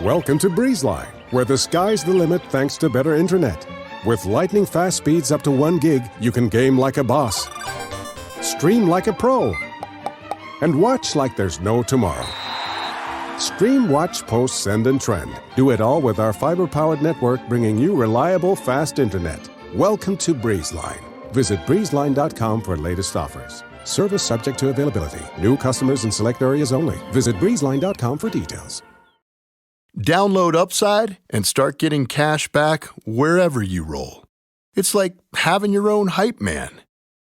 Welcome to BreezeLine, where the sky's the limit thanks to better internet. With lightning-fast speeds up to 1 gig, you can game like a boss, stream like a pro, and watch like there's no tomorrow. Stream, watch, post, send, and trend. Do it all with our fiber-powered network, bringing you reliable, fast internet. Welcome to BreezeLine. Visit breezeline.com for latest offers. Service subject to availability. New customers in select areas only. Visit breezeline.com for details. Download Upside and start getting cash back wherever you roll. It's like having your own hype man.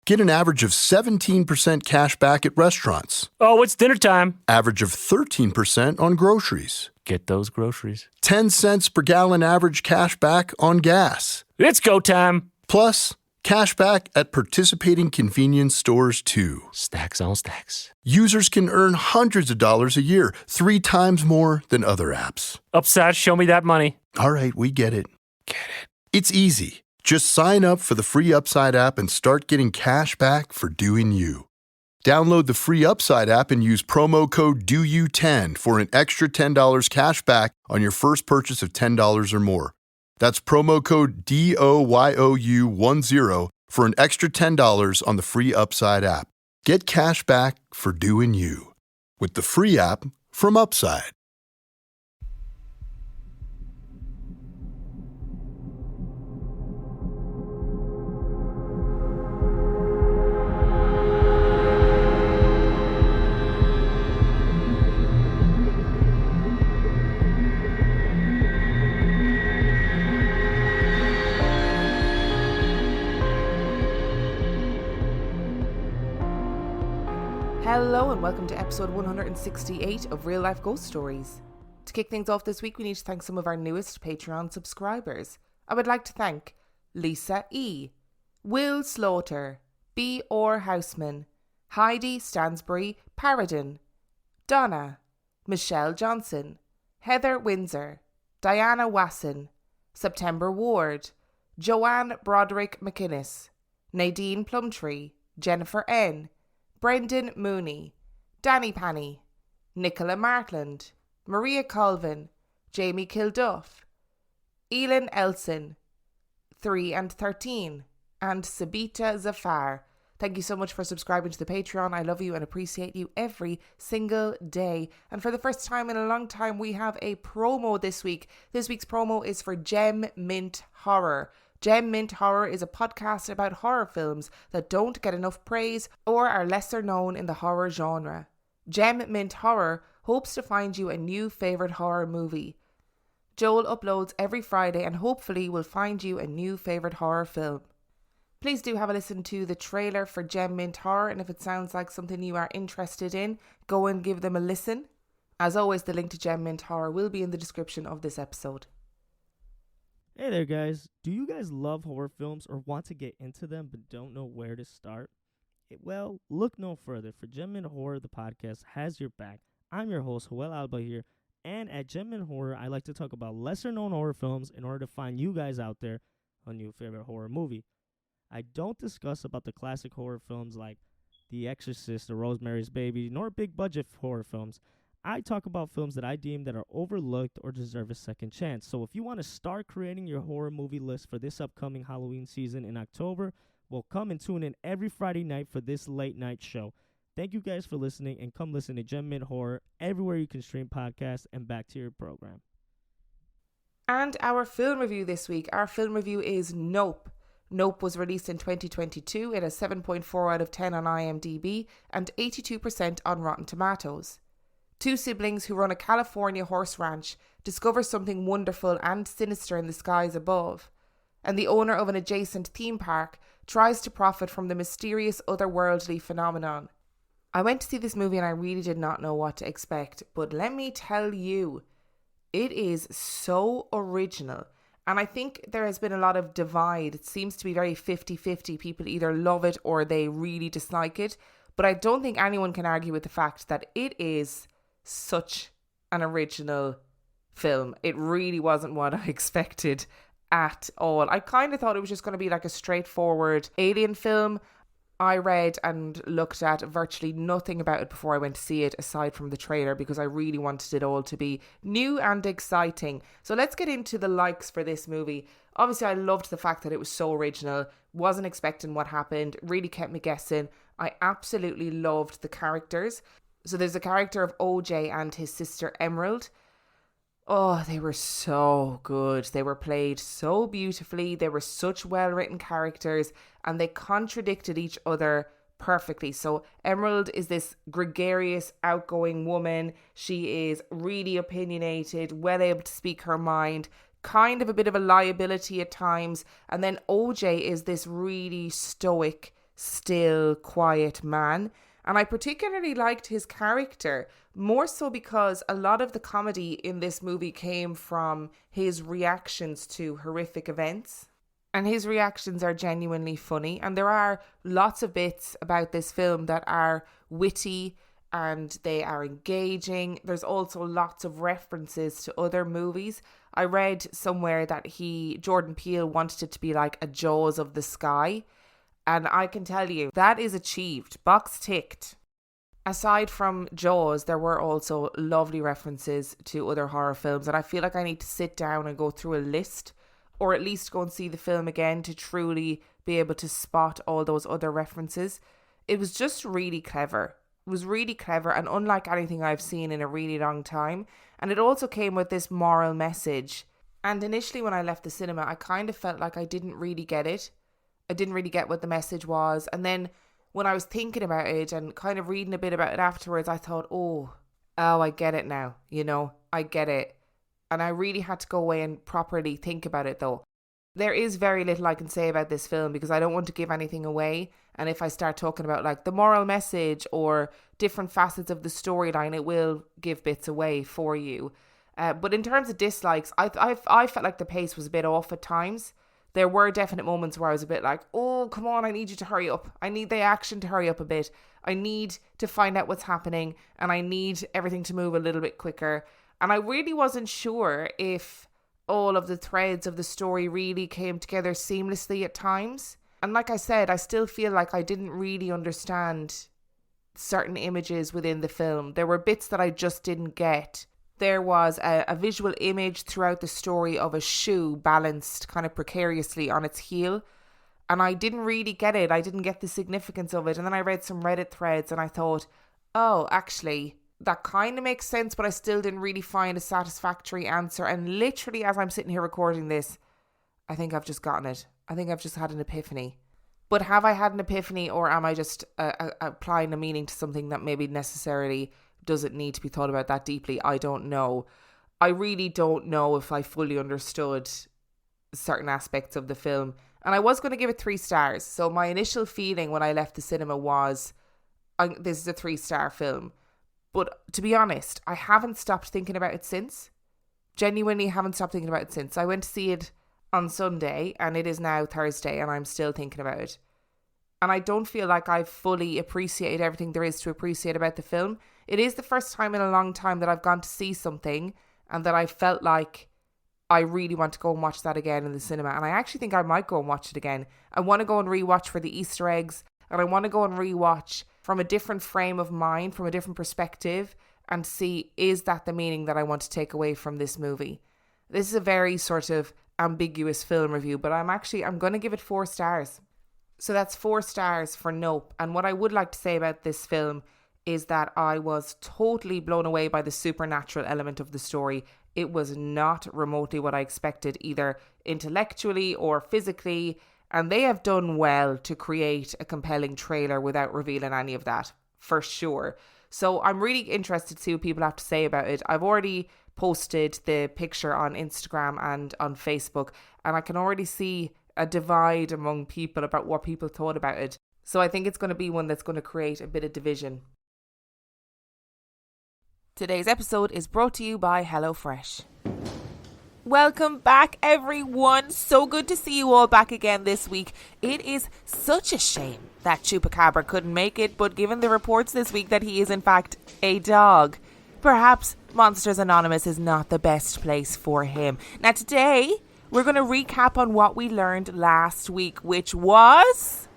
Get an average of 17% cash back at restaurants. Oh, it's dinner time. Average of 13% on groceries. Get those groceries. 10 cents per gallon average cash back on gas. It's go time. Plus, cash back at participating convenience stores too. Stacks on stacks. Users can earn hundreds of dollars a year, 3 times more than other apps. Upside, show me that money. All right, we get it. Get it. It's easy. Just sign up for the free Upside app and start getting cash back for doing you. Download the free Upside app and use promo code DOYOU10 for an extra $10 cash back on your first purchase of $10 or more. That's promo code DOYOU10 for an extra $10 on the free Upside app. Get cash back for doing you with the free app from Upside. Hello and welcome to episode 168 of Real Life Ghost Stories. To kick things off this week, we need to thank some of our newest Patreon subscribers. I would like to thank Lisa E, Will Slaughter, B. Orr Houseman, Heidi Stansbury Paradin, Donna, Michelle Johnson, Heather Windsor, Diana Wasson, September Ward, Joanne Broderick McInnes, Nadine Plumtree, Jennifer N, Brendan Mooney, Danny Panny, Nicola Martland, Maria Colvin, Jamie Kilduff, Elin Elson, 3 and 13, and Sabita Zafar. Thank you so much for subscribing to the Patreon. I love you and appreciate you every single day. And for the first time in a long time, we have a promo this week. This week's promo is for Gem Mint Horror. Gem Mint Horror is a podcast about horror films that don't get enough praise or are lesser known in the horror genre. Gem Mint Horror hopes to find you a new favourite horror movie. Joel uploads every Friday and hopefully will find you a new favourite horror film. Please do have a listen to the trailer for Gem Mint Horror, and if it sounds like something you are interested in, go and give them a listen. As always, the link to Gem Mint Horror will be in the description of this episode. Hey there guys, do you guys love horror films or want to get into them but don't know where to start? Well, look no further, for Gem Mint Horror, the podcast, has your back. I'm your host, Joel Alba here, and at Gem Mint Horror, I like to talk about lesser known horror films in order to find you guys out there a new favorite horror movie. I don't discuss about the classic horror films like The Exorcist or Rosemary's Baby, nor big budget horror films. I talk about films that I deem that are overlooked or deserve a second chance. So if you want to start creating your horror movie list for this upcoming Halloween season in October, well, come and tune in every Friday night for this late night show. Thank you guys for listening, and come listen to Gem Mint Horror everywhere you can stream podcasts, and back to your program. And our film review this week. Our film review is Nope. Nope was released in 2022. It has 7.4 out of 10 on IMDb and 82% on Rotten Tomatoes. 2 siblings who run a California horse ranch discover something wonderful and sinister in the skies above, and the owner of an adjacent theme park tries to profit from the mysterious otherworldly phenomenon. I went to see this movie and I really did not know what to expect, but let me tell you, it is so original. And I think there has been a lot of divide. It seems to be very 50-50. People either love it or they really dislike it. But I don't think anyone can argue with the fact that it is such an original film. It really wasn't what I expected at all. I kind of thought it was just going to be like a straightforward alien film. I read and looked at virtually nothing about it before I went to see it, aside from the trailer, because I really wanted it all to be new and exciting. So let's get into the likes for this movie. Obviously, I loved the fact that it was so original. Wasn't expecting what happened. Really kept me guessing. I absolutely loved the characters. So there's a character of OJ and his sister Emerald. Oh, they were so good. They were played so beautifully. They were such well-written characters and they contradicted each other perfectly. So Emerald is this gregarious, outgoing woman. She is really opinionated, well able to speak her mind, kind of a bit of a liability at times. And then OJ is this really stoic, still, quiet man. And I particularly liked his character, more so because a lot of the comedy in this movie came from his reactions to horrific events. And his reactions are genuinely funny. And there are lots of bits about this film that are witty and they are engaging. There's also lots of references to other movies. I read somewhere that Jordan Peele wanted it to be like a Jaws of the Sky. And I can tell you, that is achieved. Box ticked. Aside from Jaws, there were also lovely references to other horror films. And I feel like I need to sit down and go through a list, or at least go and see the film again to truly be able to spot all those other references. It was just really clever. It was really clever and unlike anything I've seen in a really long time. And it also came with this moral message. And initially when I left the cinema, I kind of felt like I didn't really get it. I didn't really get what the message was. And then when I was thinking about it and kind of reading a bit about it afterwards, I thought, oh, I get it now. I get it. And I really had to go away and properly think about it though. There is very little I can say about this film because I don't want to give anything away. And if I start talking about like the moral message or different facets of the storyline, it will give bits away for you. But in terms of dislikes, I felt like the pace was a bit off at times. There were definite moments where I was a bit like, oh, come on, I need you to hurry up. I need the action to hurry up a bit. I need to find out what's happening and I need everything to move a little bit quicker. And I really wasn't sure if all of the threads of the story really came together seamlessly at times. And like I said, I still feel like I didn't really understand certain images within the film. There were bits that I just didn't get. There was a visual image throughout the story of a shoe balanced kind of precariously on its heel. And I didn't really get it. I didn't get the significance of it. And then I read some Reddit threads and I thought, oh, actually, that kind of makes sense, but I still didn't really find a satisfactory answer. And literally, as I'm sitting here recording this, I think I've just gotten it. I think I've just had an epiphany. But have I had an epiphany, or am I just applying a meaning to something that maybe necessarily doesn't need to be thought about that deeply? I don't know. I really don't know if I fully understood certain aspects of the film. And I was going to give it 3 stars. So my initial feeling when I left the cinema was, this is a 3-star film. But to be honest, I haven't stopped thinking about it since. Genuinely haven't stopped thinking about it since. I went to see it on Sunday and it is now Thursday and I'm still thinking about it. And I don't feel like I've fully appreciated everything there is to appreciate about the film. It is the first time in a long time that I've gone to see something and that I felt like I really want to go and watch that again in the cinema. And I actually think I might go and watch it again. I want to go and rewatch for the Easter eggs, and I want to go and rewatch from a different frame of mind, from a different perspective, and see, is that the meaning that I want to take away from this movie? This is a very sort of ambiguous film review, but I'm going to give it 4 stars. So that's 4 stars for Nope. And what I would like to say about this film is that I was totally blown away by the supernatural element of the story. It was not remotely what I expected, either intellectually or physically. And they have done well to create a compelling trailer without revealing any of that, for sure. So I'm really interested to see what people have to say about it. I've already posted the picture on Instagram and on Facebook, and I can already see a divide among people about what people thought about it. So I think it's going to be one that's going to create a bit of division. Today's episode is brought to you by HelloFresh. Welcome back, everyone. So good to see you all back again this week. It is such a shame that Chupacabra couldn't make it, but given the reports this week that he is in fact a dog, perhaps Monsters Anonymous is not the best place for him. Now today, we're going to recap on what we learned last week, which was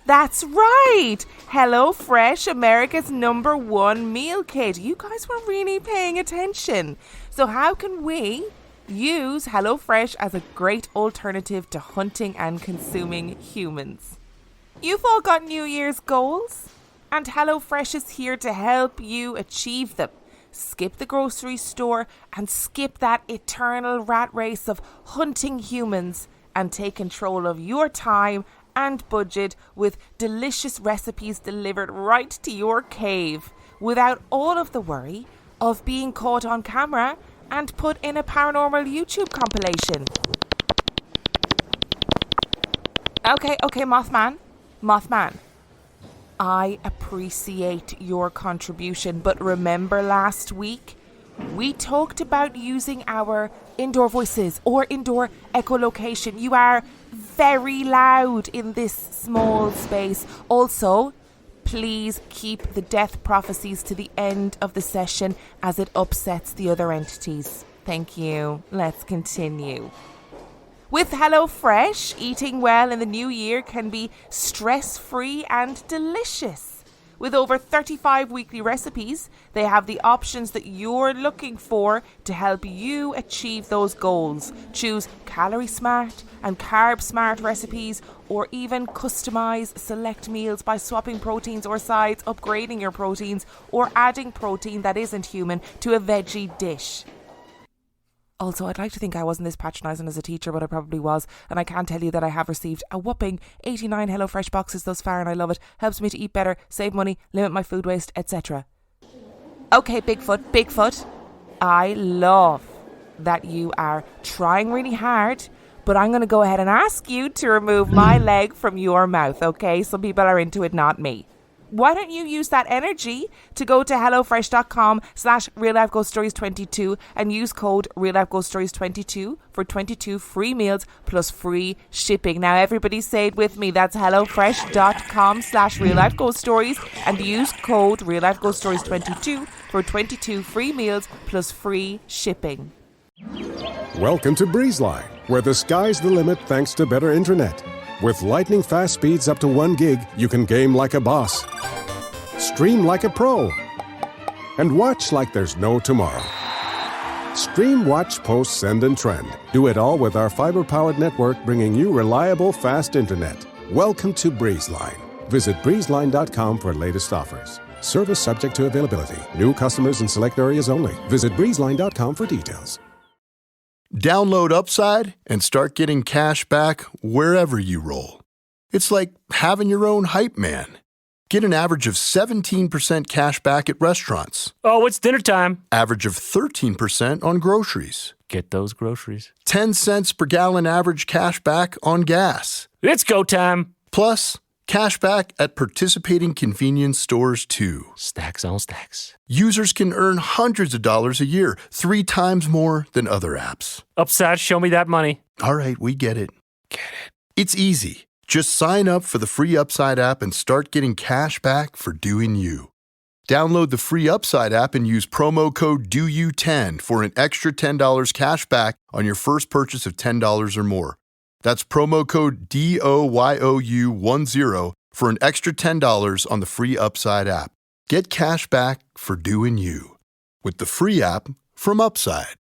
That's right! HelloFresh, America's #1 meal kit. You guys were really paying attention. So how can we use HelloFresh as a great alternative to hunting and consuming humans? You've all got New Year's goals, and HelloFresh is here to help you achieve them. Skip the grocery store and skip that eternal rat race of hunting humans and take control of your time and budget with delicious recipes delivered right to your cave without all of the worry of being caught on camera and put in a paranormal YouTube compilation. Okay, Mothman. I appreciate your contribution, but remember last week we talked about using our indoor voices or indoor echolocation. You are very loud in this small space. Also, please keep the death prophecies to the end of the session as it upsets the other entities. Thank you. Let's continue. With HelloFresh, eating well in the new year can be stress-free and delicious. With over 35 weekly recipes, they have the options that you're looking for to help you achieve those goals. Choose calorie smart and carb smart recipes, or even customize select meals by swapping proteins or sides, upgrading your proteins, or adding protein that isn't human to a veggie dish. Also, I'd like to think I wasn't this patronising as a teacher, but I probably was. And I can tell you that I have received a whopping 89 HelloFresh boxes thus far, and I love it. Helps me to eat better, save money, limit my food waste, etc. Okay, Bigfoot. I love that you are trying really hard, but I'm going to go ahead and ask you to remove my leg from your mouth, okay? Some people are into it, not me. Why don't you use that energy to go to hellofresh.com/reallifeghoststories22 and use code reallifeghoststories22 for 22 free meals plus free shipping. Now everybody say it with me. That's hellofresh.com/reallifeghoststories and use code reallifeghoststories22 for 22 free meals plus free shipping. Welcome to BreezeLine, where the sky's the limit thanks to better internet. With lightning fast speeds up to 1 gig, you can game like a boss, stream like a pro, and watch like there's no tomorrow. Stream, watch, post, send, and trend. Do it all with our fiber-powered network, bringing you reliable, fast internet. Welcome to BreezeLine. Visit breezeline.com for latest offers. Service subject to availability. New customers in select areas only. Visit breezeline.com for details. Download Upside and start getting cash back wherever you roll. It's like having your own hype man. Get an average of 17% cash back at restaurants. Oh, it's dinner time. Average of 13% on groceries. Get those groceries. 10 cents per gallon average cash back on gas. It's go time. Plus, cash back at participating convenience stores too. Stacks on stacks. Users can earn hundreds of dollars a year, 3 times more than other apps. Upside, show me that money. All right, we get it. Get it. It's easy. Just sign up for the free Upside app and start getting cash back for doing you. Download the free Upside app and use promo code DOYOU10 for an extra $10 cash back on your first purchase of $10 or more. That's promo code DOYOU10 for an extra $10 on the free Upside app. Get cash back for doing you with the free app from Upside.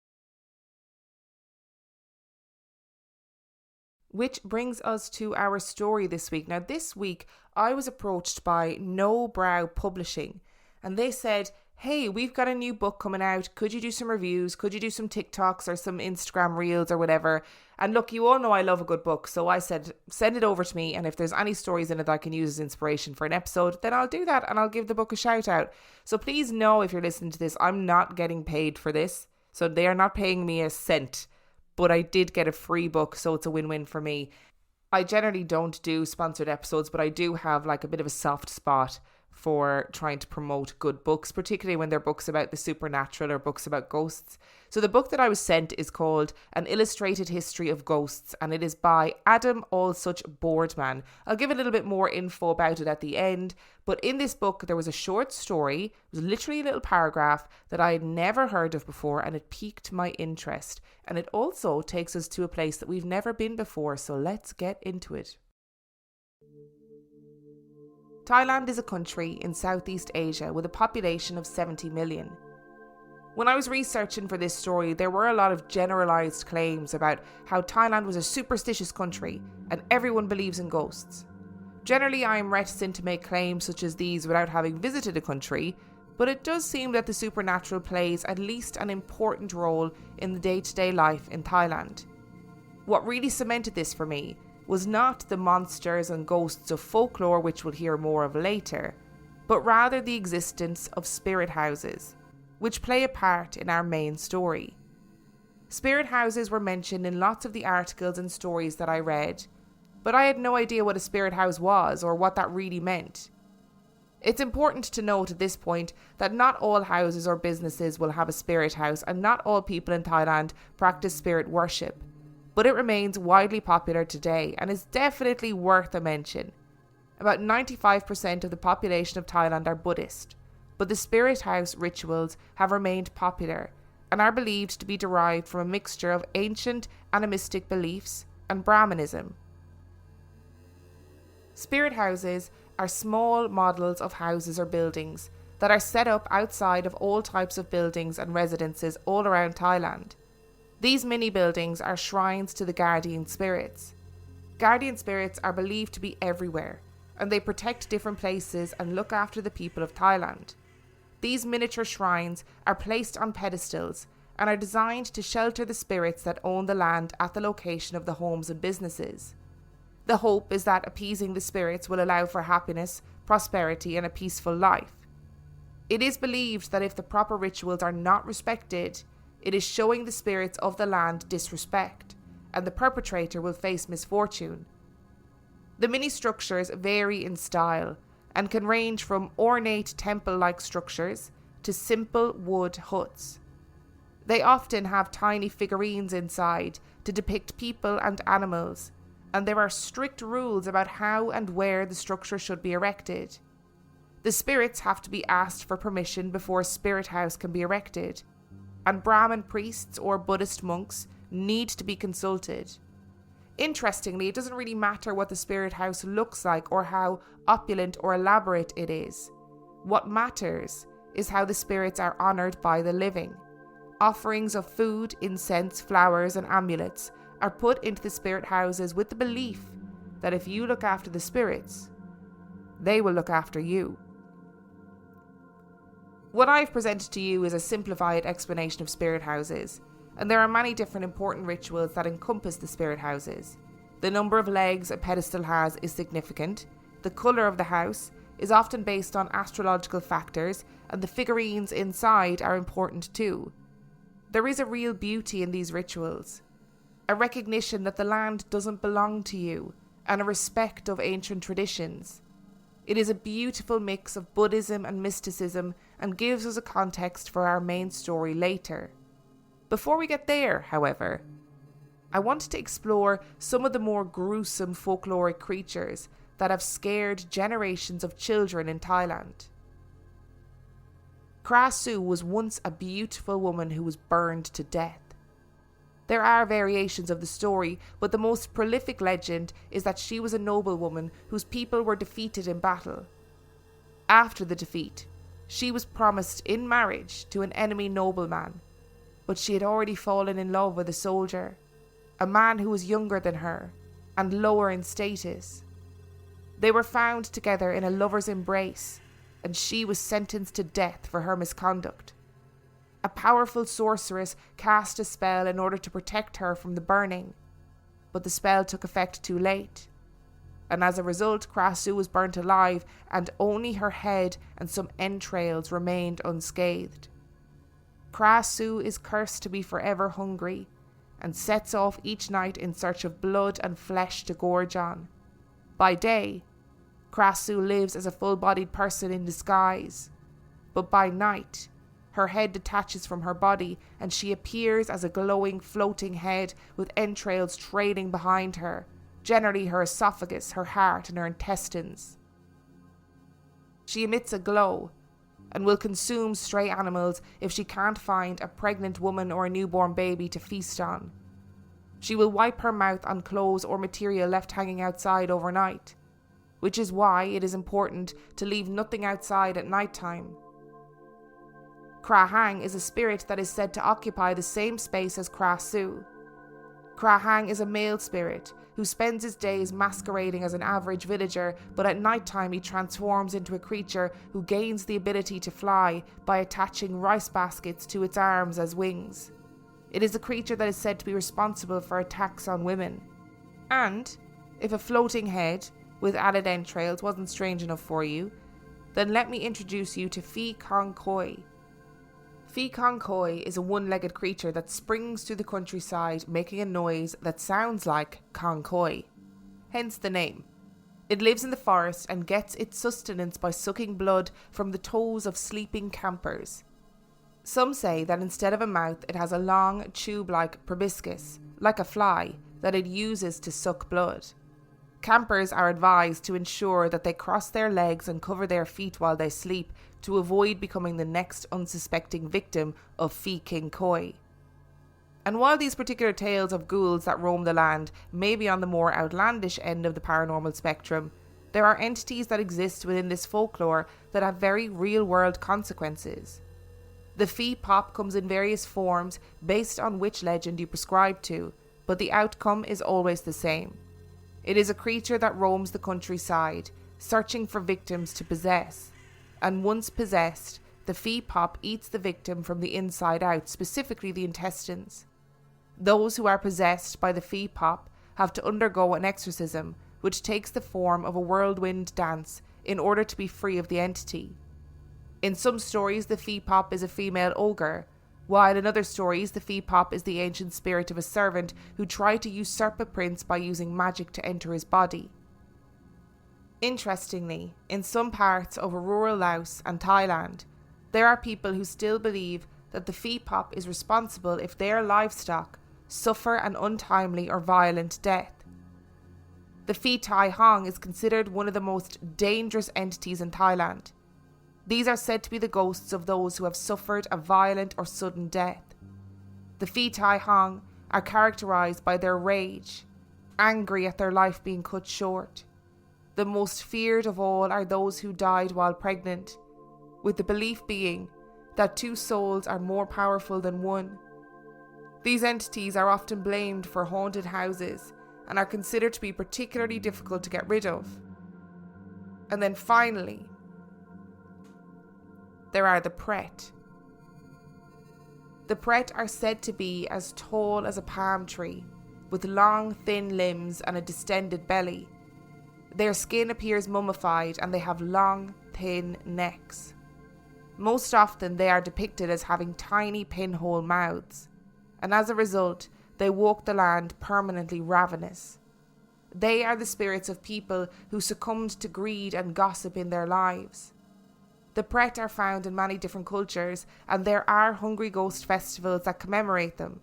Which brings us to our story this week. Now, this week, I was approached by No Brow Publishing, and they said, hey, we've got a new book coming out. Could you do some reviews? Could you do some TikToks or some Instagram reels or whatever? And look, you all know I love a good book. So I said, send it over to me. And if there's any stories in it that I can use as inspiration for an episode, then I'll do that and I'll give the book a shout out. So please know, if you're listening to this, I'm not getting paid for this. So they are not paying me a cent. But I did get a free book, so it's a win-win for me. I generally don't do sponsored episodes, but I do have like a bit of a soft spot for trying to promote good books, particularly when they're books about the supernatural or books about ghosts. So the book that I was sent is called An Illustrated History of Ghosts, and it is by Adam Allsuch Boardman. I'll give a little bit more info about it at the end, but in this book there was a short story, it was literally a little paragraph that I had never heard of before, and it piqued my interest. And it also takes us to a place that we've never been before, so let's get into it. Thailand is a country in Southeast Asia with a population of 70 million. When I was researching for this story, there were a lot of generalised claims about how Thailand was a superstitious country and everyone believes in ghosts. Generally, I am reticent to make claims such as these without having visited a country, but it does seem that the supernatural plays at least an important role in the day-to-day life in Thailand. What really cemented this for me was not the monsters and ghosts of folklore, which we'll hear more of later, but rather the existence of spirit houses, which play a part in our main story. Spirit houses were mentioned in lots of the articles and stories that I read, but I had no idea what a spirit house was or what that really meant. It's important to note at this point that not all houses or businesses will have a spirit house, and not all people in Thailand practice spirit worship, but it remains widely popular today and is definitely worth a mention. About 95% of the population of Thailand are Buddhist, but the spirit house rituals have remained popular and are believed to be derived from a mixture of ancient animistic beliefs and Brahmanism. Spirit houses are small models of houses or buildings that are set up outside of all types of buildings and residences all around Thailand. These mini buildings are shrines to the guardian spirits. Guardian spirits are believed to be everywhere, and they protect different places and look after the people of Thailand. These miniature shrines are placed on pedestals and are designed to shelter the spirits that own the land at the location of the homes and businesses. The hope is that appeasing the spirits will allow for happiness, prosperity, and a peaceful life. It is believed that if the proper rituals are not respected, it is showing the spirits of the land disrespect, and the perpetrator will face misfortune. The mini structures vary in style and can range from ornate temple-like structures to simple wood huts. They often have tiny figurines inside to depict people and animals, and there are strict rules about how and where the structure should be erected. The spirits have to be asked for permission before a spirit house can be erected, and Brahmin priests or Buddhist monks need to be consulted. Interestingly, it doesn't really matter what the spirit house looks like or how opulent or elaborate it is. What matters is how the spirits are honoured by the living. Offerings of food, incense, flowers, and amulets are put into the spirit houses with the belief that if you look after the spirits, they will look after you. What I've presented to you is a simplified explanation of spirit houses, and there are many different important rituals that encompass the spirit houses. The number of legs a pedestal has is significant, the colour of the house is often based on astrological factors, and the figurines inside are important too. There is a real beauty in these rituals, a recognition that the land doesn't belong to you, and a respect of ancient traditions. It is a beautiful mix of Buddhism and mysticism and gives us a context for our main story later. Before we get there, however, I wanted to explore some of the more gruesome folkloric creatures that have scared generations of children in Thailand. Kra Su was once a beautiful woman who was burned to death. There are variations of the story, but the most prolific legend is that she was a noblewoman whose people were defeated in battle. After the defeat, she was promised in marriage to an enemy nobleman, but she had already fallen in love with a soldier, a man who was younger than her and lower in status. They were found together in a lover's embrace, and she was sentenced to death for her misconduct. A powerful sorceress cast a spell in order to protect her from the burning, but the spell took effect too late, and as a result, Kra Su was burnt alive, and only her head and some entrails remained unscathed. Kra Su is cursed to be forever hungry, and sets off each night in search of blood and flesh to gorge on. By day, Kra Su lives as a full-bodied person in disguise, but by night, her head detaches from her body and she appears as a glowing, floating head with entrails trailing behind her, generally her esophagus, her heart, and her intestines. She emits a glow and will consume stray animals if she can't find a pregnant woman or a newborn baby to feast on. She will wipe her mouth on clothes or material left hanging outside overnight. which is why it is important to leave nothing outside at night time. Kra Hang is a spirit that is said to occupy the same space as Kra Su. Kra Hang is a male spirit who spends his days masquerading as an average villager, but at night time he transforms into a creature who gains the ability to fly by attaching rice baskets to its arms as wings. It is a creature that is said to be responsible for attacks on women. And if a floating head with added entrails wasn't strange enough for you, then let me introduce you to Phi Kong Koi. Phi Kong Koi is a one-legged creature that springs through the countryside making a noise that sounds like Kong Koi, hence the name. It lives in the forest and gets its sustenance by sucking blood from the toes of sleeping campers. Some say that instead of a mouth it has a long tube-like proboscis, like a fly, that it uses to suck blood. Campers are advised to ensure that they cross their legs and cover their feet while they sleep to avoid becoming the next unsuspecting victim of Phi King Koi. And while these particular tales of ghouls that roam the land may be on the more outlandish end of the paranormal spectrum, there are entities that exist within this folklore that have very real-world consequences. The Phi Pop comes in various forms based on which legend you prescribe to, but the outcome is always the same. It is a creature that roams the countryside, searching for victims to possess. And once possessed, the Phi Pop eats the victim from the inside out, specifically the intestines. Those who are possessed by the Phi Pop have to undergo an exorcism, which takes the form of a whirlwind dance in order to be free of the entity. In some stories, the Phi Pop is a female ogre, while in other stories, the Phi Pop is the ancient spirit of a servant who tried to usurp a prince by using magic to enter his body. Interestingly, in some parts of rural Laos and Thailand, there are people who still believe that the Phi Pop is responsible if their livestock suffer an untimely or violent death. The Phi Tai Hong is considered one of the most dangerous entities in Thailand. These are said to be the ghosts of those who have suffered a violent or sudden death. The Phi Tai Hong are characterized by their rage, angry at their life being cut short. The most feared of all are those who died while pregnant, with the belief being that two souls are more powerful than one. These entities are often blamed for haunted houses and are considered to be particularly difficult to get rid of. And then finally, there are the Pret. The Pret are said to be as tall as a palm tree, with long, thin limbs and a distended belly. Their skin appears mummified and they have long, thin necks. Most often they are depicted as having tiny pinhole mouths, and as a result, they walk the land permanently ravenous. They are the spirits of people who succumbed to greed and gossip in their lives. The Pret are found in many different cultures, and there are hungry ghost festivals that commemorate them.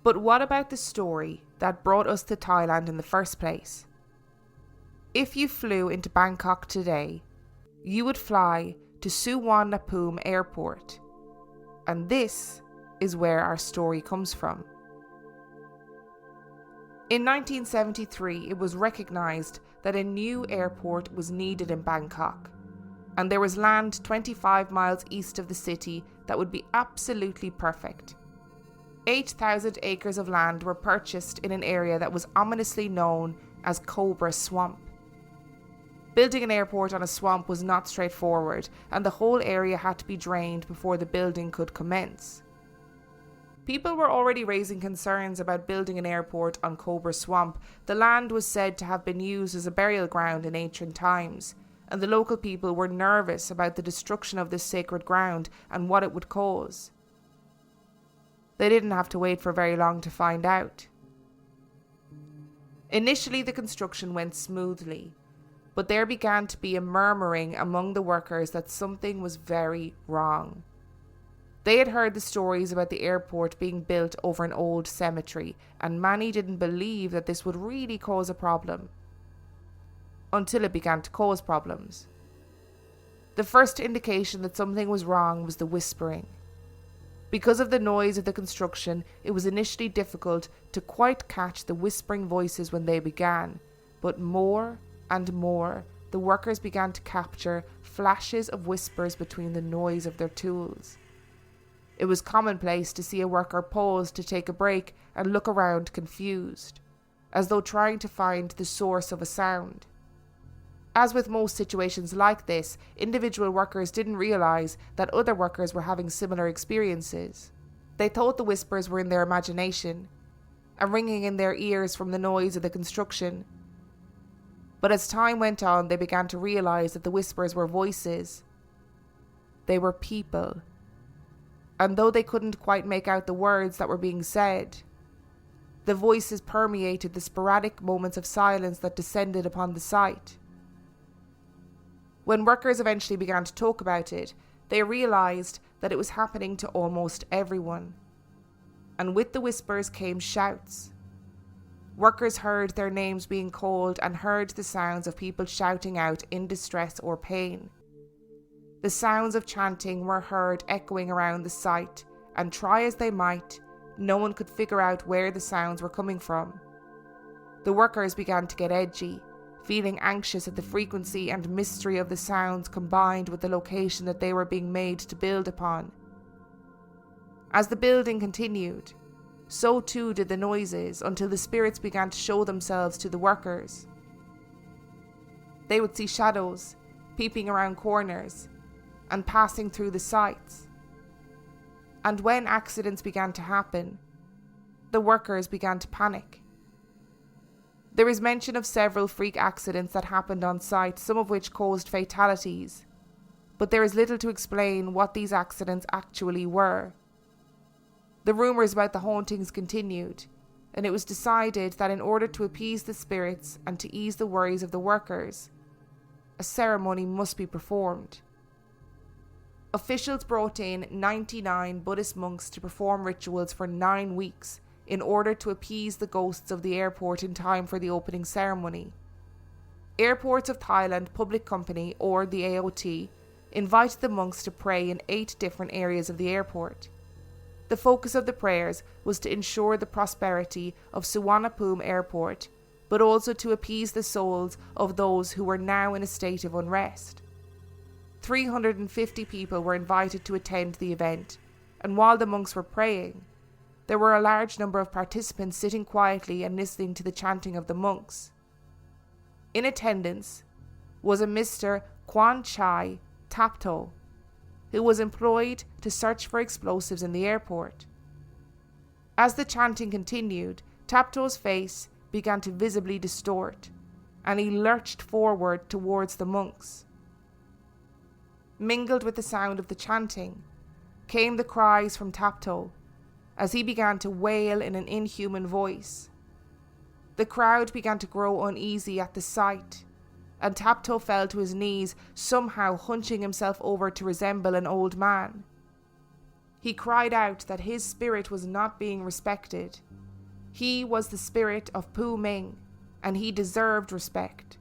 But what about the story that brought us to Thailand in the first place? If you flew into Bangkok today, you would fly to Suvarnabhumi Airport. And this is where our story comes from. In 1973, it was recognised that a new airport was needed in Bangkok, and there was land 25 miles east of the city that would be absolutely perfect. 8,000 acres of land were purchased in an area that was ominously known as Cobra Swamp. Building an airport on a swamp was not straightforward, and the whole area had to be drained before the building could commence. People were already raising concerns about building an airport on Cobra Swamp. The land was said to have been used as a burial ground in ancient times, and the local people were nervous about the destruction of this sacred ground and what it would cause. They didn't have to wait for very long to find out. Initially, the construction went smoothly, but there began to be a murmuring among the workers that something was very wrong. They had heard the stories about the airport being built over an old cemetery, and many didn't believe that this would really cause a problem. Until it began to cause problems. The first indication that something was wrong was the whispering. Because of the noise of the construction, it was initially difficult to quite catch the whispering voices when they began, but more and more the workers began to capture flashes of whispers between the noise of their tools. It was commonplace to see a worker pause to take a break and look around confused, as though trying to find the source of a sound. As with most situations like this, individual workers didn't realize that other workers were having similar experiences. They thought the whispers were in their imagination and ringing in their ears from the noise of the construction. But as time went on, they began to realize that the whispers were voices. They were people. And though they couldn't quite make out the words that were being said, the voices permeated the sporadic moments of silence that descended upon the site. When workers eventually began to talk about it, they realized that it was happening to almost everyone. And with the whispers came shouts. Workers heard their names being called and heard the sounds of people shouting out in distress or pain. The sounds of chanting were heard echoing around the site, and try as they might, no one could figure out where the sounds were coming from. The workers began to get edgy, feeling anxious at the frequency and mystery of the sounds combined with the location that they were being made to build upon. As the building continued, so too did the noises until the spirits began to show themselves to the workers. They would see shadows peeping around corners and passing through the sites. And when accidents began to happen, the workers began to panic. There is mention of several freak accidents that happened on site, some of which caused fatalities, but there is little to explain what these accidents actually were. The rumours about the hauntings continued, and it was decided that in order to appease the spirits and to ease the worries of the workers, a ceremony must be performed. Officials brought in 99 Buddhist monks to perform rituals for 9 weeks in order to appease the ghosts of the airport in time for the opening ceremony. Airports of Thailand Public Company, or the AOT, invited the monks to pray in 8 different areas of the airport. The focus of the prayers was to ensure the prosperity of Suvarnabhumi Airport, but also to appease the souls of those who were now in a state of unrest. 350 people were invited to attend the event, and while the monks were praying, there were a large number of participants sitting quietly and listening to the chanting of the monks. In attendance was a Mr. Kwan Chai Tapto, who was employed to search for explosives in the airport. As the chanting continued, Tapto's face began to visibly distort, and he lurched forward towards the monks. Mingled with the sound of the chanting came the cries from Tapto, as he began to wail in an inhuman voice. The crowd began to grow uneasy at the sight, and Tapto fell to his knees, somehow hunching himself over to resemble an old man. He cried out that his spirit was not being respected. He was the spirit of Pu Ming, and he deserved respect.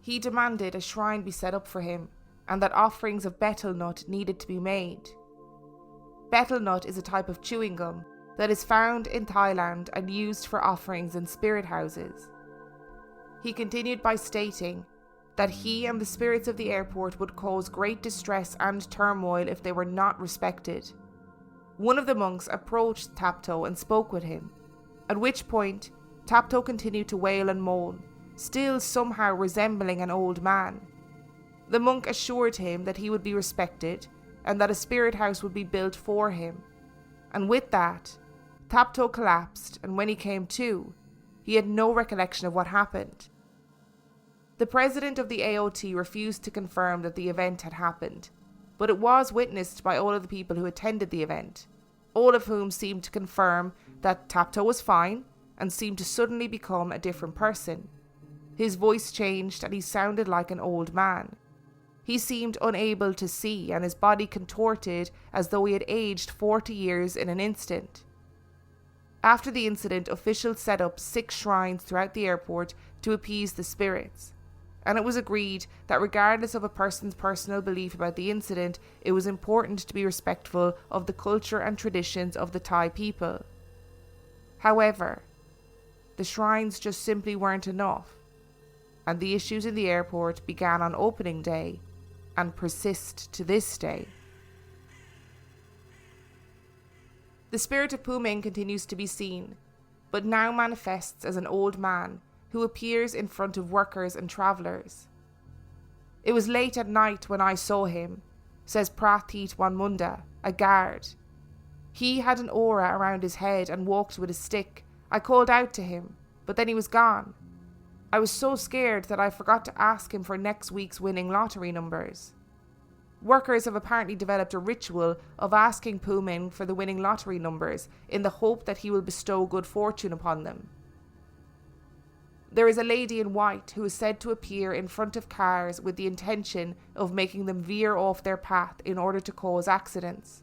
He demanded a shrine be set up for him, and that offerings of betel nut needed to be made. Betel nut is a type of chewing gum that is found in Thailand and used for offerings in spirit houses. He continued by stating that he and the spirits of the airport would cause great distress and turmoil if they were not respected. One of the monks approached Tapto and spoke with him, at which point Tapto continued to wail and moan, still somehow resembling an old man. The monk assured him that he would be respected and that a spirit house would be built for him. And with that, Tapto collapsed, and when he came to, he had no recollection of what happened. The president of the AOT refused to confirm that the event had happened, but it was witnessed by all of the people who attended the event, all of whom seemed to confirm that Tapto was fine and seemed to suddenly become a different person. His voice changed and he sounded like an old man. He seemed unable to see, and his body contorted as though he had aged 40 years in an instant. After the incident, officials set up 6 shrines throughout the airport to appease the spirits, and it was agreed that regardless of a person's personal belief about the incident, it was important to be respectful of the culture and traditions of the Thai people. However, the shrines just simply weren't enough, and the issues in the airport began on opening day and persist to this day. The spirit of Puming continues to be seen, but now manifests as an old man who appears in front of workers and travellers. "It was late at night when I saw him," says Prathit Wanmunda, a guard. "He had an aura around his head and walked with a stick. I called out to him, but then he was gone. I was so scared that I forgot to ask him for next week's winning lottery numbers." Workers have apparently developed a ritual of asking Puming for the winning lottery numbers in the hope that he will bestow good fortune upon them. There is a lady in white who is said to appear in front of cars with the intention of making them veer off their path in order to cause accidents.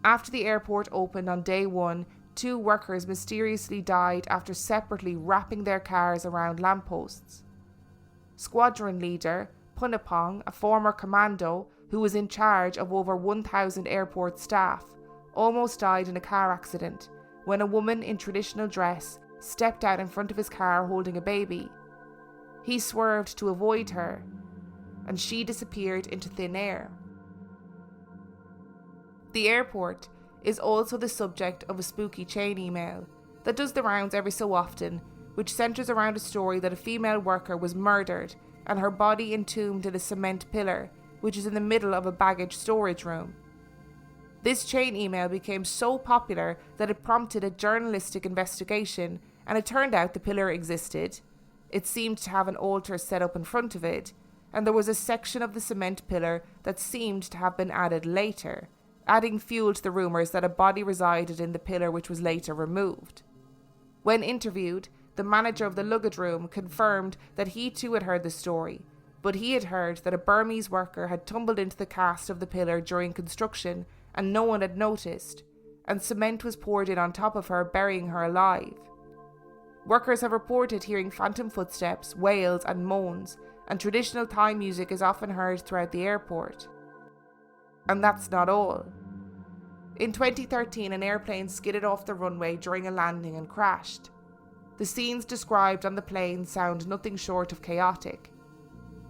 After the airport opened on day 1, 2 workers mysteriously died after separately wrapping their cars around lampposts. Squadron leader Punapong, a former commando who was in charge of over 1,000 airport staff, almost died in a car accident when a woman in traditional dress stepped out in front of his car holding a baby. He swerved to avoid her, and she disappeared into thin air. The airport is also the subject of a spooky chain email that does the rounds every so often, which centres around a story that a female worker was murdered and her body entombed in a cement pillar, which is in the middle of a baggage storage room. This chain email became so popular that it prompted a journalistic investigation, and it turned out the pillar existed. It seemed to have an altar set up in front of it, and there was a section of the cement pillar that seemed to have been added later, adding fuel to the rumours that a body resided in the pillar which was later removed. When interviewed, the manager of the luggage room confirmed that he too had heard the story, but he had heard that a Burmese worker had tumbled into the cast of the pillar during construction and no one had noticed, and cement was poured in on top of her, burying her alive. Workers have reported hearing phantom footsteps, wails and moans, and traditional Thai music is often heard throughout the airport. And that's not all. In 2013, an airplane skidded off the runway during a landing and crashed. The scenes described on the plane sound nothing short of chaotic.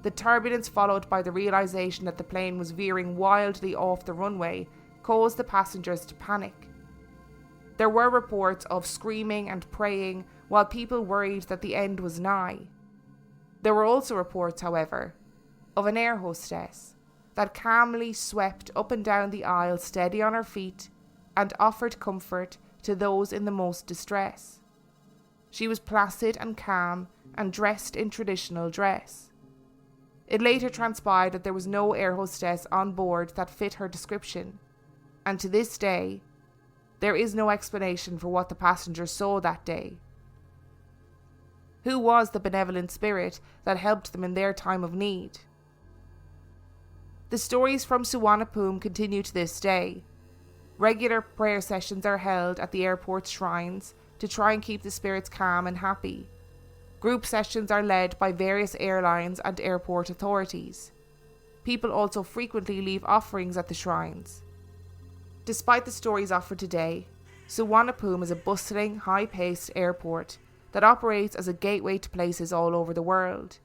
The turbulence, followed by the realization that the plane was veering wildly off the runway, caused the passengers to panic. There were reports of screaming and praying, while people worried that the end was nigh. There were also reports, however, of an air hostess that calmly swept up and down the aisle, steady on her feet, and offered comfort to those in the most distress. She was placid and calm and dressed in traditional dress. It later transpired that there was no air hostess on board that fit her description, and to this day, there is no explanation for what the passengers saw that day. Who was the benevolent spirit that helped them in their time of need? The stories from Suvarnabhumi continue to this day. Regular prayer sessions are held at the airport's shrines to try and keep the spirits calm and happy. Group sessions are led by various airlines and airport authorities. People also frequently leave offerings at the shrines. Despite the stories offered today, Suvarnabhumi is a bustling, high-paced airport that operates as a gateway to places all over the world.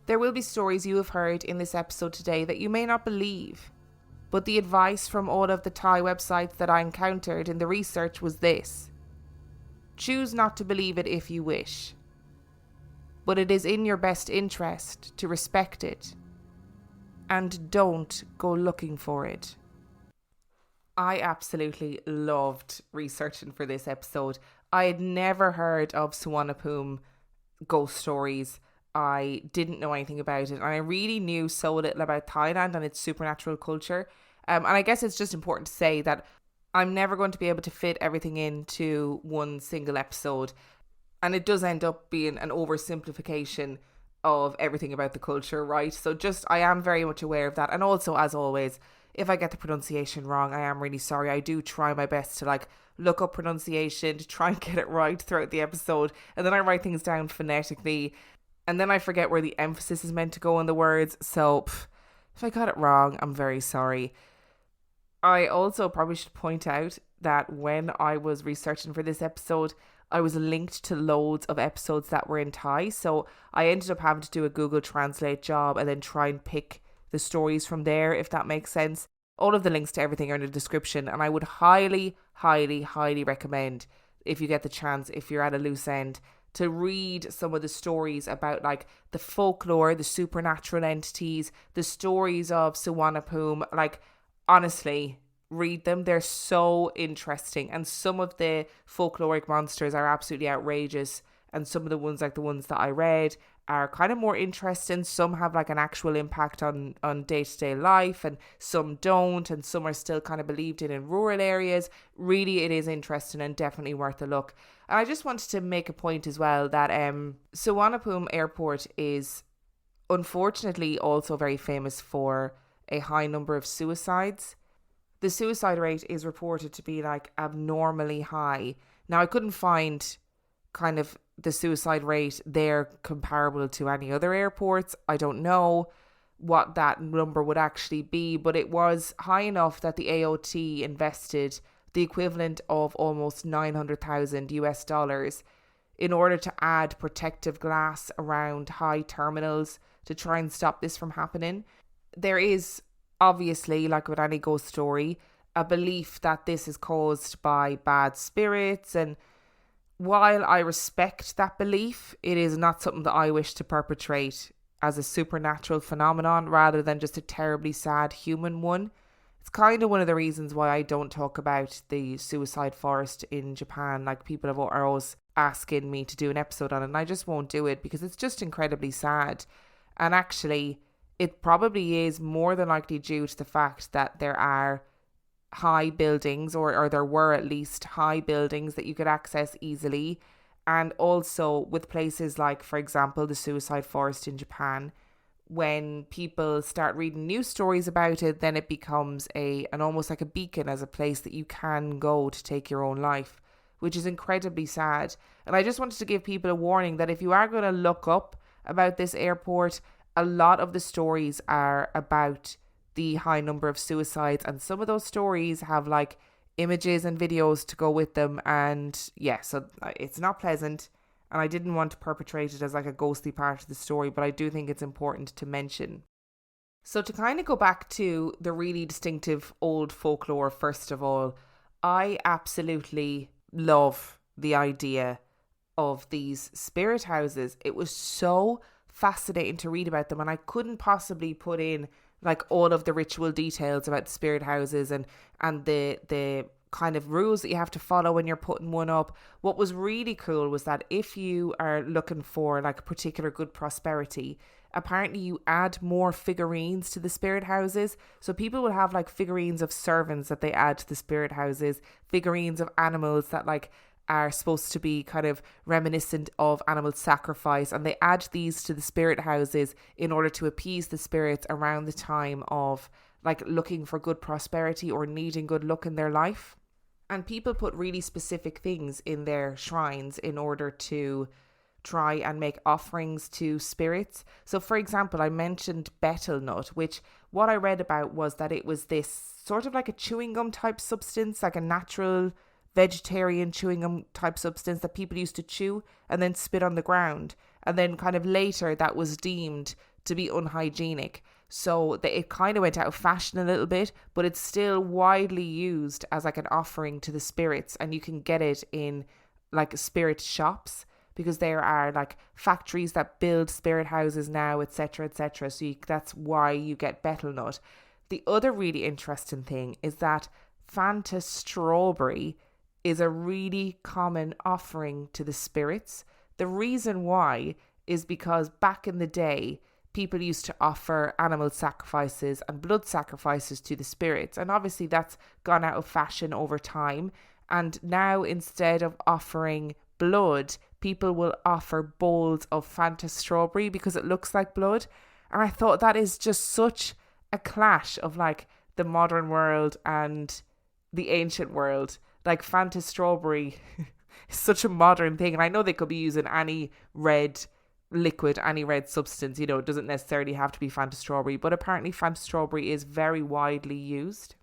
There will be stories you have heard in this episode today that you may not believe, but the advice from all of the Thai websites that I encountered in the research was this: choose not to believe it if you wish, but it is in your best interest to respect it, and don't go looking for it. I absolutely loved researching for this episode. I had never heard of Suvarnabhumi ghost stories. I didn't know anything about it, and I really knew so little about Thailand and its supernatural culture. And I guess it's just important to say that I'm never going to be able to fit everything into one single episode, and it does end up being an oversimplification of everything about the culture, right? So I am very much aware of that. And also, as always, if I get the pronunciation wrong, I am really sorry. I do try my best to look up pronunciation to try and get it right throughout the episode, and then I write things down phonetically. And then I forget where the emphasis is meant to go on the words. So if I got it wrong, I'm very sorry. I also probably should point out that when I was researching for this episode, I was linked to loads of episodes that were in Thai. So I ended up having to do a Google Translate job and then try and pick the stories from there, if that makes sense. All of the links to everything are in the description. And I would highly, highly, highly recommend, if you get the chance, if you're at a loose end, to read some of the stories about like the folklore, the supernatural entities, the stories of Suvarnabhumi. Like, honestly, read them. They're so interesting. And some of the folkloric monsters are absolutely outrageous. And some of the ones, like the ones that I read, are kind of more interesting. Some have like an actual impact on day-to-day life, and some don't, and some are still kind of believed in rural areas. Really, it is interesting and definitely worth a look. And I just wanted to make a point as well that Suvarnabhumi Airport is unfortunately also very famous for a high number of suicides. The suicide rate is reported to be like abnormally high. Now, I couldn't find kind of the suicide rate there comparable to any other airports. I don't know what that number would actually be, but it was high enough that the AOT invested the equivalent of almost $900,000 in order to add protective glass around high terminals to try and stop this from happening. There is obviously, like with any ghost story, a belief that this is caused by bad spirits, and while I respect that belief, it is not something that I wish to perpetrate as a supernatural phenomenon rather than just a terribly sad human one. It's kind of one of the reasons why I don't talk about the suicide forest in Japan. Like, people are always asking me to do an episode on it, and I just won't do it because it's just incredibly sad. And actually, it probably is more than likely due to the fact that there are high buildings, or there were at least high buildings that you could access easily. And also with places like, for example, the suicide forest in Japan, when people start reading news stories about it, then it becomes an almost like a beacon as a place that you can go to take your own life, which is incredibly sad. And I just wanted to give people a warning that if you are going to look up about this airport, a lot of the stories are about the high number of suicides, and some of those stories have like images and videos to go with them, and yeah, so it's not pleasant, and I didn't want to perpetrate it as like a ghostly part of the story, but I do think it's important to mention. So to kind of go back to the really distinctive old folklore, first of all, I absolutely love the idea of these spirit houses. It was so fascinating to read about them, and I couldn't possibly put in like all of the ritual details about the spirit houses and the kind of rules that you have to follow when you're putting one up. What was really cool was that if you are looking for like a particular good prosperity, apparently you add more figurines to the spirit houses. So people will have like figurines of servants that they add to the spirit houses, figurines of animals that like are supposed to be kind of reminiscent of animal sacrifice, and they add these to the spirit houses in order to appease the spirits around the time of like looking for good prosperity or needing good luck in their life. And people put really specific things in their shrines in order to try and make offerings to spirits. So for example, I mentioned betel nut, which what I read about was that it was this sort of like a chewing gum type substance, like a natural vegetarian chewing gum type substance that people used to chew and then spit on the ground. And then kind of later that was deemed to be unhygienic. So it kind of went out of fashion a little bit, but it's still widely used as like an offering to the spirits. And you can get it in like spirit shops, because there are like factories that build spirit houses now, etc., etc. So that's why you get betel nut. The other really interesting thing is that Fanta strawberry is a really common offering to the spirits. The reason why is because back in the day, people used to offer animal sacrifices and blood sacrifices to the spirits. And obviously that's gone out of fashion over time. And now instead of offering blood, people will offer bowls of Fanta strawberry because it looks like blood. And I thought that is just such a clash of like the modern world and the ancient world. Like Fanta strawberry is such a modern thing, and I know they could be using any red liquid, any red substance. It doesn't necessarily have to be Fanta strawberry, but apparently Fanta strawberry is very widely used.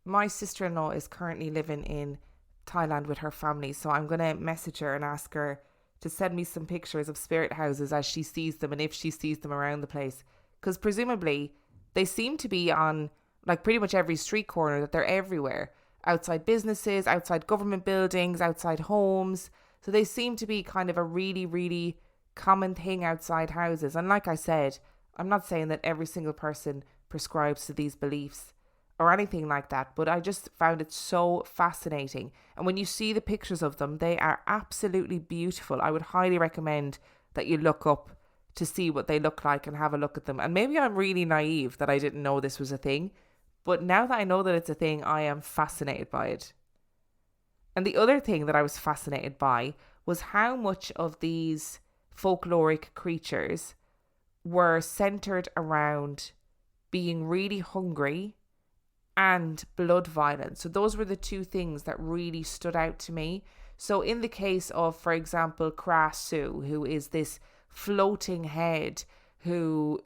My sister-in-law is currently living in Thailand with her family, so I'm going to message her and ask her to send me some pictures of spirit houses as she sees them and if she sees them around the place, because presumably they seem to be on like pretty much every street corner, that they're everywhere, outside businesses, outside government buildings, outside homes. So they seem to be kind of a really, really common thing outside houses. And like I said, I'm not saying that every single person prescribes to these beliefs or anything like that, but I just found it so fascinating. And when you see the pictures of them, they are absolutely beautiful. I would highly recommend that you look up to see what they look like and have a look at them. And maybe I'm really naive that I didn't know this was a thing, but now that I know that it's a thing, I am fascinated by it. And the other thing that I was fascinated by was how much of these folkloric creatures were centered around being really hungry and blood violence. So those were the two things that really stood out to me. So in the case of, for example, Kra Su, who is this floating head who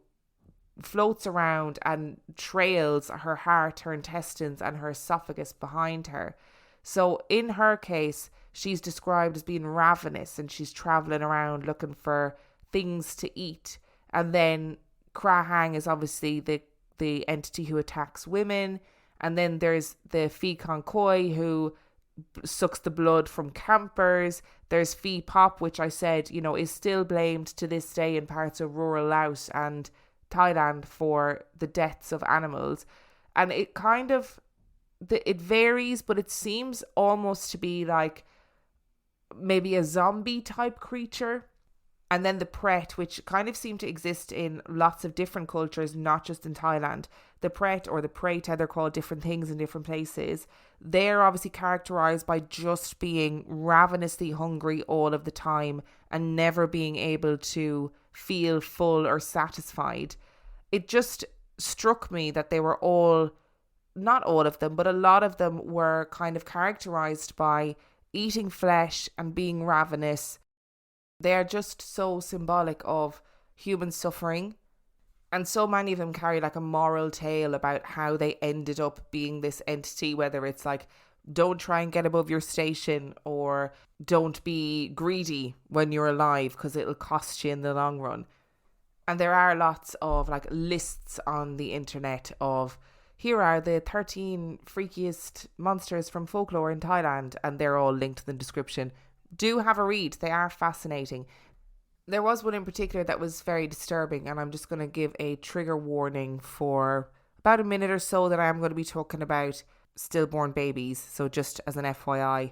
floats around and trails her heart, her intestines, and her esophagus behind her. So in her case, she's described as being ravenous and she's traveling around looking for things to eat. And then Kra Hang is obviously the entity who attacks women. And then there's the Phi Con Koi, who sucks the blood from campers. There's Phi Pop, which I said, is still blamed to this day in parts of rural Laos and Thailand for the deaths of animals. And it kind of, it varies, but it seems almost to be like maybe a zombie type creature. And then the Pret, which kind of seem to exist in lots of different cultures, not just in Thailand. The Pret or the Preta, they're called different things in different places. They're obviously characterized by just being ravenously hungry all of the time and never being able to feel full or satisfied. It just struck me that they were all, not all of them, but a lot of them were kind of characterized by eating flesh and being ravenous. They are just so symbolic of human suffering. And so many of them carry like a moral tale about how they ended up being this entity, whether it's like, don't try and get above your station, or don't be greedy when you're alive because it'll cost you in the long run. And there are lots of like lists on the internet of, here are the 13 freakiest monsters from folklore in Thailand, and they're all linked in the description. Do have a read. They are fascinating. There was one in particular that was very disturbing, and I'm just going to give a trigger warning for about a minute or so that I am going to be talking about stillborn babies. So just as an FYI,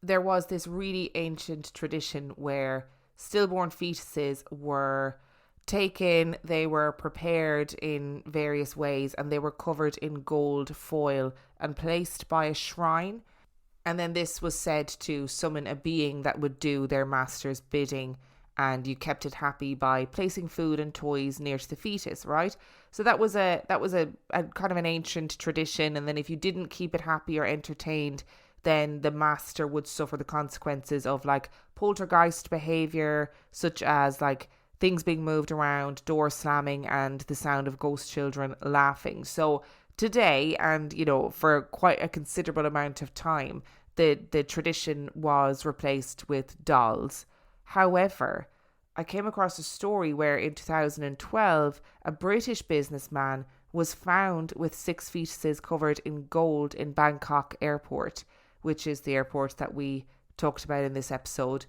there was this really ancient tradition where stillborn fetuses were taken, they were prepared in various ways, and they were covered in gold foil and placed by a shrine. And then this was said to summon a being that would do their master's bidding, and you kept it happy by placing food and toys near to the fetus, right? So that was a kind of an ancient tradition. And then if you didn't keep it happy or entertained, then the master would suffer the consequences of like poltergeist behavior, such as like things being moved around, doors slamming, and the sound of ghost children laughing. So today, and for quite a considerable amount of time, the tradition was replaced with dolls. However, I came across a story where in 2012, a British businessman was found with 6 fetuses covered in gold in Bangkok airport, which is the airport that we talked about in this episode.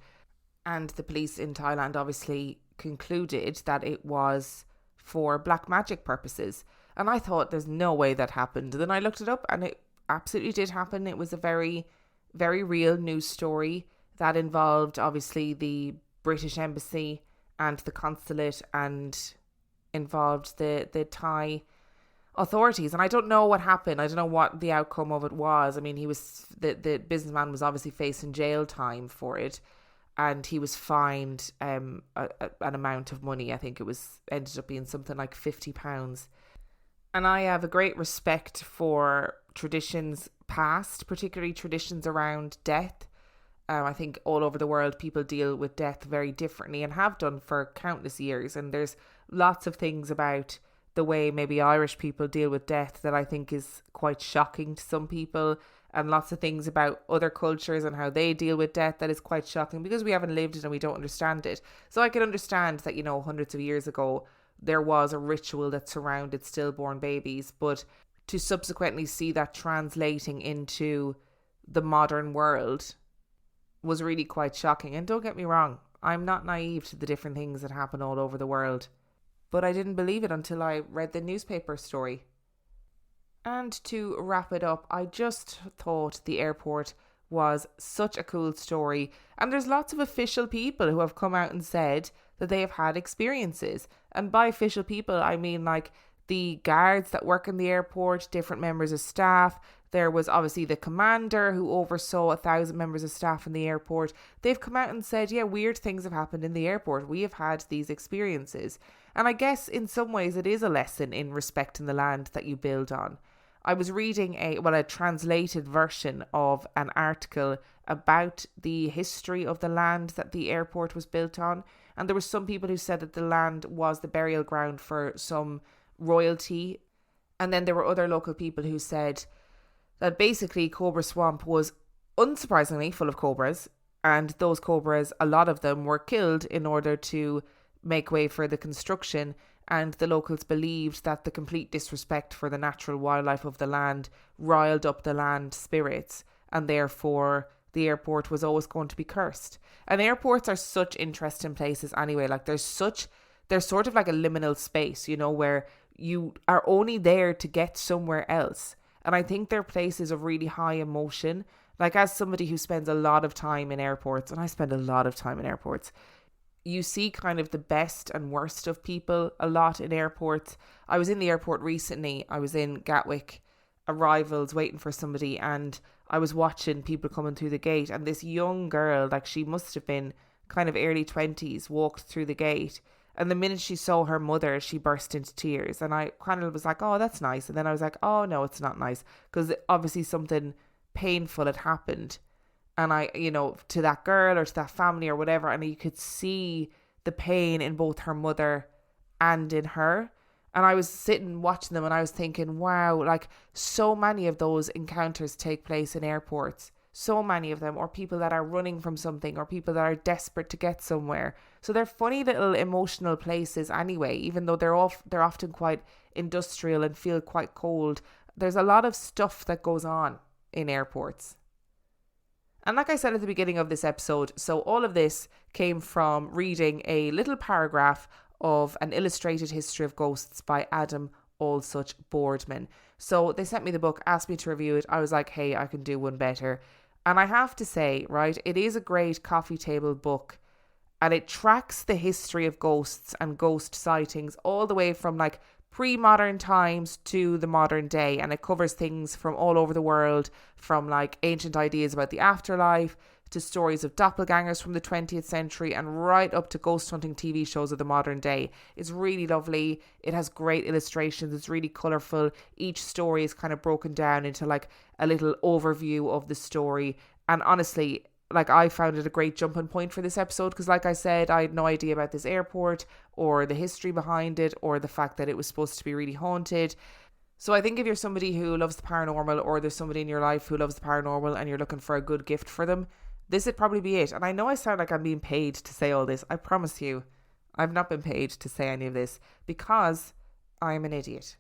And the police in Thailand obviously concluded that it was for black magic purposes. And I thought, there's no way that happened. Then I looked it up, and it absolutely did happen. It was a very, very real news story that involved obviously the British Embassy and the consulate, and involved the Thai authorities. And I don't know what happened. I don't know what the outcome of it was. I mean, the businessman was obviously facing jail time for it, and he was fined an amount of money. I think ended up being something like £50. And I have a great respect for traditions past, particularly traditions around death. I think all over the world people deal with death very differently and have done for countless years. And there's lots of things about the way maybe Irish people deal with death that I think is quite shocking to some people, and lots of things about other cultures and how they deal with death that is quite shocking because we haven't lived it and we don't understand it. So I can understand that, hundreds of years ago there was a ritual that surrounded stillborn babies, but to subsequently see that translating into the modern world was really quite shocking. And don't get me wrong, I'm not naive to the different things that happen all over the world, but I didn't believe it until I read the newspaper story. And to wrap it up, I just thought the airport was such a cool story, and there's lots of official people who have come out and said that they have had experiences. And by official people, I mean like the guards that work in the airport, different members of staff. There was obviously the commander who oversaw 1,000 members of staff in the airport. They've come out and said, yeah, weird things have happened in the airport. We have had these experiences. And I guess in some ways it is a lesson in respecting the land that you build on. I was reading a translated version of an article about the history of the land that the airport was built on. And there were some people who said that the land was the burial ground for some royalty. And then there were other local people who said that basically Cobra Swamp was unsurprisingly full of cobras, and those cobras, a lot of them were killed in order to make way for the construction, and the locals believed that the complete disrespect for the natural wildlife of the land riled up the land spirits, and therefore the airport was always going to be cursed. And airports are such interesting places anyway. Like there's sort of like a liminal space, where you are only there to get somewhere else. And I think they're places of really high emotion. Like as somebody who spends a lot of time in airports, and I spend a lot of time in airports, you see kind of the best and worst of people a lot in airports. I was in the airport recently. I was in Gatwick arrivals waiting for somebody, and I was watching people coming through the gate, and this young girl, like she must have been kind of early 20s, walked through the gate. And the minute she saw her mother, she burst into tears. And I kind of was like, oh, that's nice. And then I was like, oh, no, it's not nice. Because obviously something painful had happened. And I, to that girl or to that family or whatever. And you could see the pain in both her mother and in her. And I was sitting watching them and I was thinking, wow, like so many of those encounters take place in airports. So many of them, or people that are running from something, or people that are desperate to get somewhere. So they're funny little emotional places anyway, even though they're often quite industrial and feel quite cold. There's a lot of stuff that goes on in airports. And like I said at the beginning of this episode, so all of this came from reading a little paragraph of An Illustrated History of Ghosts by Adam Allsuch Boardman. So they sent me the book, asked me to review it. I was like, hey, I can do one better. And I have to say, right, it is a great coffee table book, and it tracks the history of ghosts and ghost sightings all the way from like pre-modern times to the modern day. And it covers things from all over the world, from like ancient ideas about the afterlife to stories of doppelgangers from the 20th century and right up to ghost hunting TV shows of the modern day. It's really lovely. It has great illustrations. It's really colourful. Each story is kind of broken down into like a little overview of the story. And honestly, like I found it a great jumping point for this episode because like I said, I had no idea about this airport or the history behind it or the fact that it was supposed to be really haunted. So I think if you're somebody who loves the paranormal, or there's somebody in your life who loves the paranormal and you're looking for a good gift for them, this would probably be it. And I know I sound like I'm being paid to say all this. I promise you, I've not been paid to say any of this because I'm an idiot.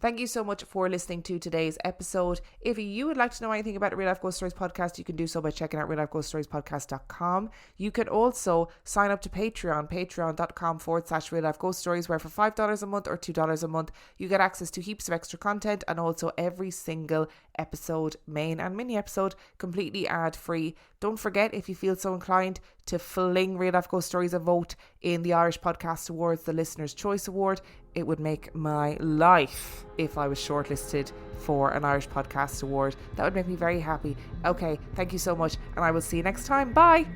Thank you so much for listening to today's episode. If you would like to know anything about Real Life Ghost Stories podcast, you can do so by checking out reallifeghoststoriespodcast.com. You can also sign up to Patreon, patreon.com/Real Life Ghost Stories, where for $5 a month or $2 a month, you get access to heaps of extra content and also every single episode, main and mini episode, completely ad-free. Don't forget, if you feel so inclined, to fling Real Life Ghost Stories a vote in the Irish Podcast Awards, the Listener's Choice Award. It would make my life if I was shortlisted for an Irish Podcast Award. That would make me very happy. Okay, thank you so much, and I will see you next time. Bye!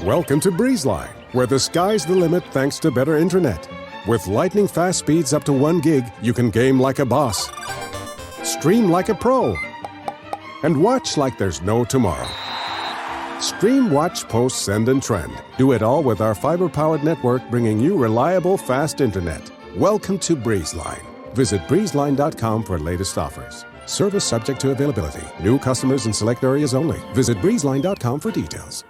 Welcome to BreezeLine, where the sky's the limit thanks to better internet. With lightning-fast speeds up to 1 gig, you can game like a boss, stream like a pro, and watch like there's no tomorrow. Stream, watch, post, send, and trend. Do it all with our fiber-powered network, bringing you reliable, fast internet. Welcome to BreezeLine. Visit breezeline.com for latest offers. Service subject to availability. New customers in select areas only. Visit breezeline.com for details.